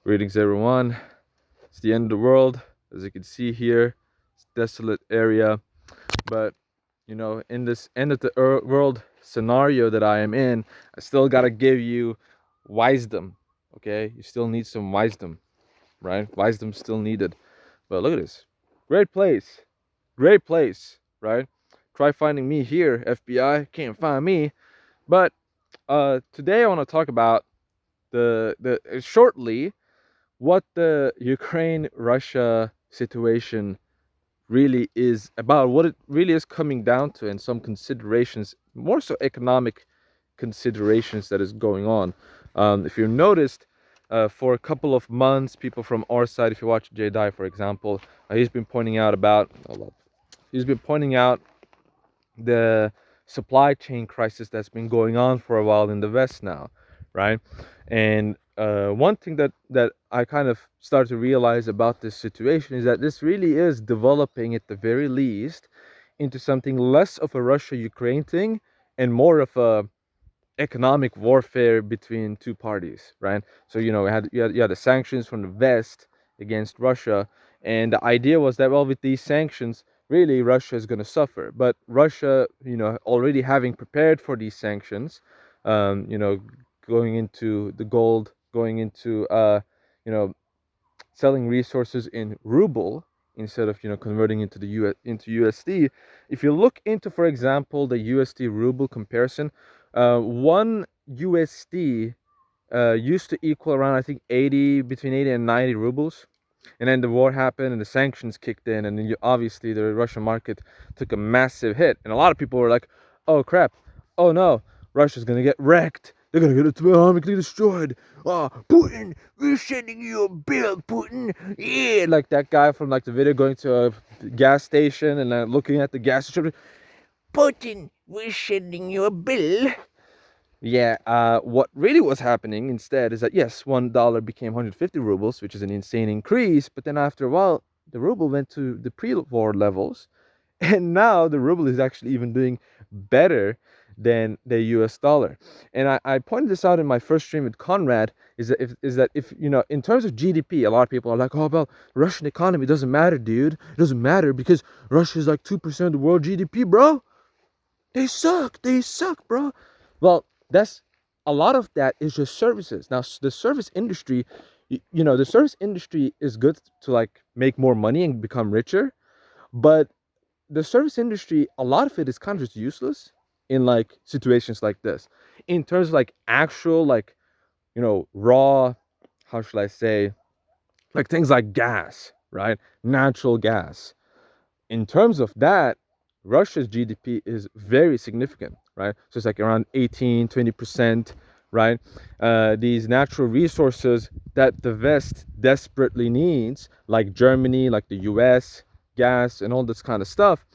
Greetings, everyone. It's the end of the world, as you can see here. It's a desolate area, but in this end of the world scenario that I am in, I still gotta give you wisdom. Okay, you still need some wisdom, right? Wisdom still needed. But look at this, great place, right? Try finding me here, FBI. Can't find me. But today I want to talk about the shortly what the Ukraine Russia situation really is about, what it really is coming down to, and some considerations, more so economic considerations that is going on. If you noticed, for a couple of months, people from our side, if you watch Jay Dye, for example, he's been pointing out about, he's been pointing out the supply chain crisis that's been going on for a while in the West now, right? And one thing that I kind of start to realize about this situation is that this really is developing, at the very least, into something less of a Russia-Ukraine thing and more of a economic warfare between two parties, right? So you had the sanctions from the West against Russia, and the idea was that, well, with these sanctions, really Russia is going to suffer. But Russia, already having prepared for these sanctions, um, you know, going into the gold, going into you know, selling resources in ruble instead of converting into the into USD. If you look into, for example, the USD ruble comparison, one USD used to equal around, I think, 80, between 80 and 90 rubles. And then the war happened and the sanctions kicked in, and then obviously the Russian market took a massive hit. And a lot of people were like, "Oh crap! Oh no! Russia's gonna get wrecked. They're gonna get atomically destroyed. Oh, Putin, we're sending you a bill, Putin. Yeah!" Like that guy from like the video going to a gas station and looking at the gas station. Putin, we're sending you a bill. Yeah, what really was happening instead is that, yes, $1 became 150 rubles, which is an insane increase. But then after a while, the ruble went to the pre-war levels, and now the ruble is actually even doing better than the US dollar. And I pointed this out in my first stream with Conrad, is that if in terms of GDP, a lot of people are like, "Oh, well, Russian economy doesn't matter, dude. It doesn't matter because Russia is like 2% of the world GDP, bro. They suck, bro." Well, that's a lot of that is just services. Now, the service industry, the service industry is good to like make more money and become richer, but the service industry, a lot of it is kind of just useless in like situations like this. In terms of like actual, like, raw, how should I say, like things like gas, right? Natural gas. In terms of that, Russia's GDP is very significant, right? So it's like around 18, 20%, right? These natural resources that the West desperately needs, like Germany, like the US, gas, and all this kind of stuff.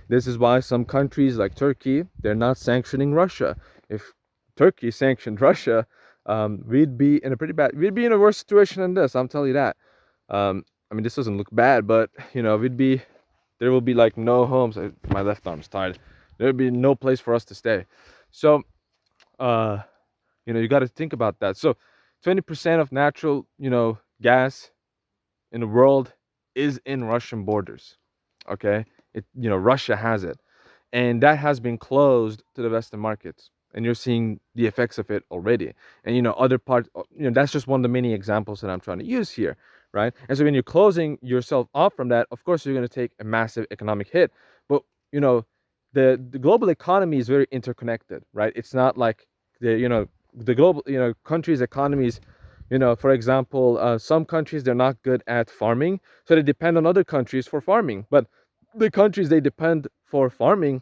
This is why some countries like Turkey, they're not sanctioning Russia. If Turkey sanctioned Russia, we'd be in a worse situation than this. I'm telling you that. I mean, this doesn't look bad, but there will be like no homes. My left arm's tired. There will be no place for us to stay. So, uh, you got to think about that. So, 20% of natural, gas in the world is in Russian borders. Okay, Russia has it, and that has been closed to the Western markets, and you're seeing the effects of it already. And other parts, that's just one of the many examples that I'm trying to use here, right? And so when you're closing yourself off from that, of course you're going to take a massive economic hit. But the global economy is very interconnected, right? It's not like the global countries' economies. For example, some countries, they're not good at farming, so they depend on other countries for farming. But the countries they depend for farming,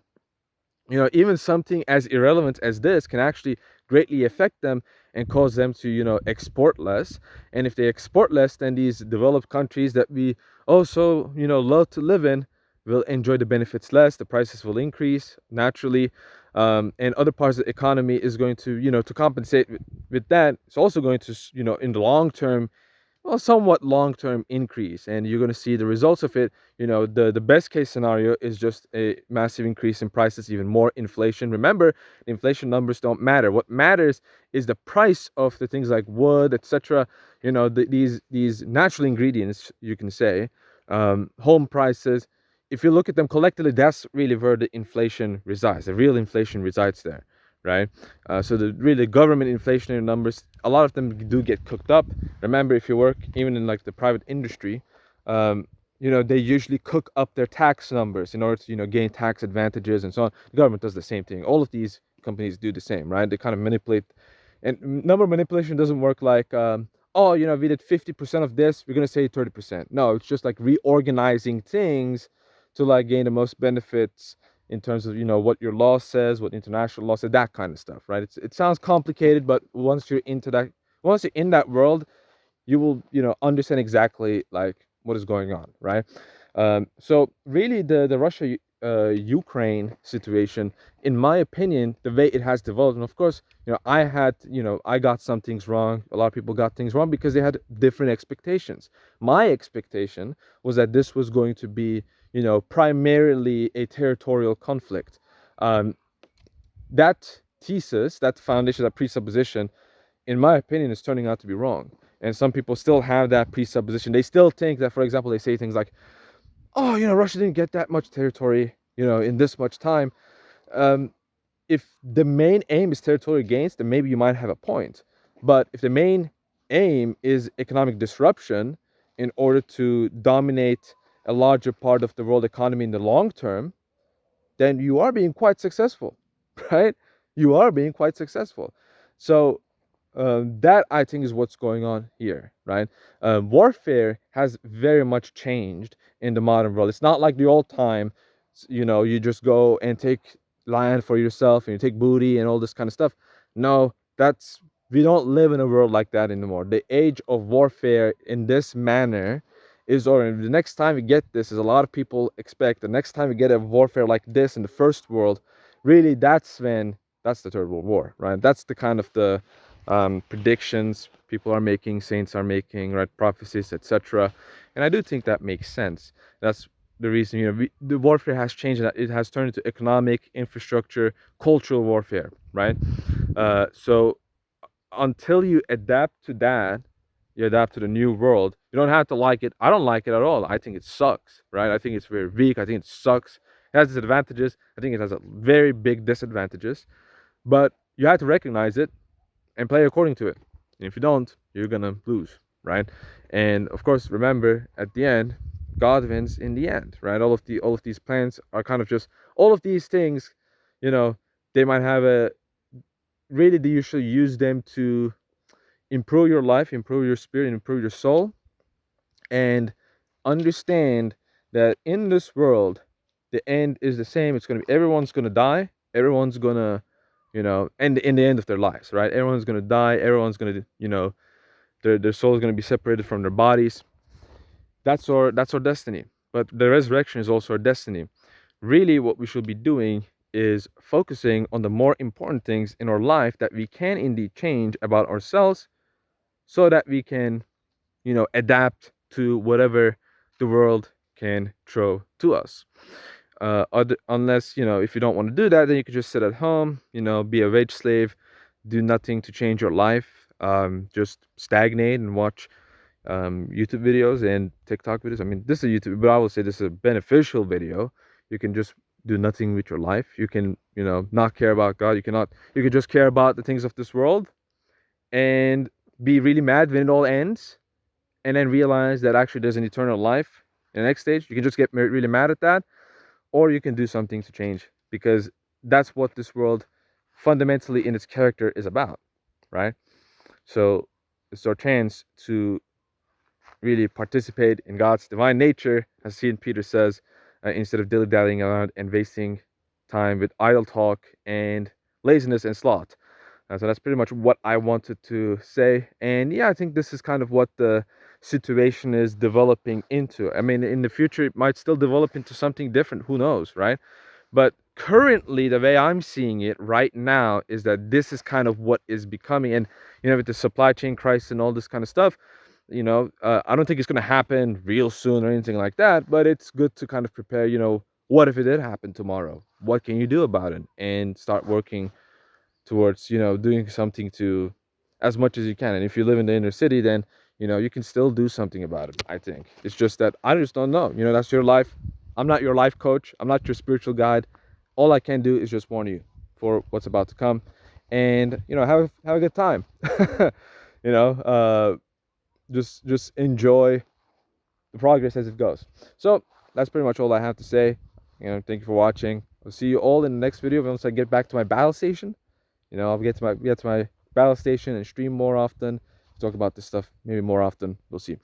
even something as irrelevant as this can actually greatly affect them and cause them to, export less. And if they export less, then these developed countries that we also, love to live in will enjoy the benefits less. The prices will increase naturally. And other parts of the economy is going to, to compensate with that. It's also going to, in the long term, well, somewhat long-term increase, and you're going to see the results of it. The best case scenario is just a massive increase in prices, even more inflation. Remember, the inflation numbers don't matter. What matters is the price of the things like wood, etc. These natural ingredients, you can say, home prices. If you look at them collectively, that's really where the inflation resides. The real inflation resides there, right? So the really government inflationary numbers, a lot of them do get cooked up. Remember, if you work even in like the private industry, um, they usually cook up their tax numbers in order to gain tax advantages and so on. The government does the same thing. All of these companies do the same, right? They kind of manipulate, and number manipulation doesn't work like oh, we did 50% of this, we're going to say 30%. No, it's just like reorganizing things to like gain the most benefits in terms of what your law says, what international law says, that kind of stuff, right? It sounds complicated, but once you're in that world, you will understand exactly like what is going on, right? So really, the Russia Ukraine situation, in my opinion, the way it has developed, and of course, I got some things wrong. A lot of people got things wrong because they had different expectations. My expectation was that this was going to be primarily a territorial conflict. Um, that thesis, that foundation, that presupposition, in my opinion, is turning out to be wrong. And some people still have that presupposition. They still think that, for example, they say things like, oh, Russia didn't get that much territory, in this much time. Um, if the main aim is territorial gains, then maybe you might have a point. But if the main aim is economic disruption in order to dominate a larger part of the world economy in the long term, then you are being quite successful, right? You are being quite successful. So that I think is what's going on here, right? Warfare has very much changed in the modern world. It's not like the old time, you just go and take land for yourself and you take booty and all this kind of stuff. No, we don't live in a world like that anymore. The age of warfare in this manner is, or the next time we get this, is a lot of people expect the next time we get a warfare like this in the first world, really that's the third world war, right? That's the kind of the predictions people are making, saints are making, right? Prophecies, etc. And I do think that makes sense. That's the reason, the warfare has changed. It has turned into economic, infrastructure, cultural warfare, right? So until you adapt to that, you adapt to the new world. You don't have to like it. I don't like it at all. I think it sucks, right? I think it's very weak. I think it sucks. It has its advantages. I think it has a very big disadvantages. But you have to recognize it and play according to it. And if you don't, you're gonna lose, right? And of course, remember at the end, God wins in the end, right? All of these plans are kind of just all of these things, you know, they might have a really you should use them to improve your life, improve your spirit, improve your soul, and understand that in this world, the end is the same. It's gonna be everyone's gonna die, everyone's gonna and in the end of their lives, right? Everyone's gonna die, everyone's gonna their soul is gonna be separated from their bodies. That's our destiny. But the resurrection is also our destiny. Really what we should be doing is focusing on the more important things in our life that we can indeed change about ourselves, so that we can adapt to whatever the world can throw to us. Unless if you don't want to do that, then you can just sit at home, be a wage slave, do nothing to change your life, just stagnate and watch YouTube videos and TikTok videos. I mean, this is YouTube, but I will say this is a beneficial video. You can just do nothing with your life. You can not care about God. You can just care about the things of this world and be really mad when it all ends, and then realize that actually there's an eternal life in the next stage. You can just get really mad at that, or you can do something to change, because that's what this world fundamentally in its character is about, right? So it's our chance to really participate in God's divine nature, as St. Peter says, instead of dilly-dallying around and wasting time with idle talk and laziness and sloth. So that's pretty much what I wanted to say. And yeah, I think this is kind of what the situation is developing into. I mean, in the future, it might still develop into something different. Who knows, right? But currently, the way I'm seeing it right now is that this is kind of what is becoming. And, with the supply chain crisis and all this kind of stuff, I don't think it's going to happen real soon or anything like that, but it's good to kind of prepare. What if it did happen tomorrow? What can you do about it? And start working towards, doing something to, as much as you can. And if you live in the inner city, then, you can still do something about it. I think it's just that I just don't know. That's your life. I'm not your life coach. I'm not your spiritual guide. All I can do is just warn you for what's about to come, and have a good time. you know, uh, just enjoy the progress as it goes. So that's pretty much all I have to say. Thank you for watching. I'll see you all in the next video once I get back to my battle station. I'll get to my battle station and stream more often. Talk about this stuff maybe more often. We'll see.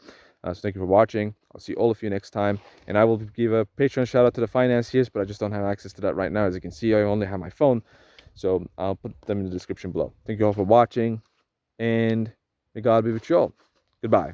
So thank you for watching. I'll see all of you next time. And I will give a Patreon shout out to the financiers, but I just don't have access to that right now. As you can see, I only have my phone. So I'll put them in the description below. Thank you all for watching, and may God be with you all. Goodbye.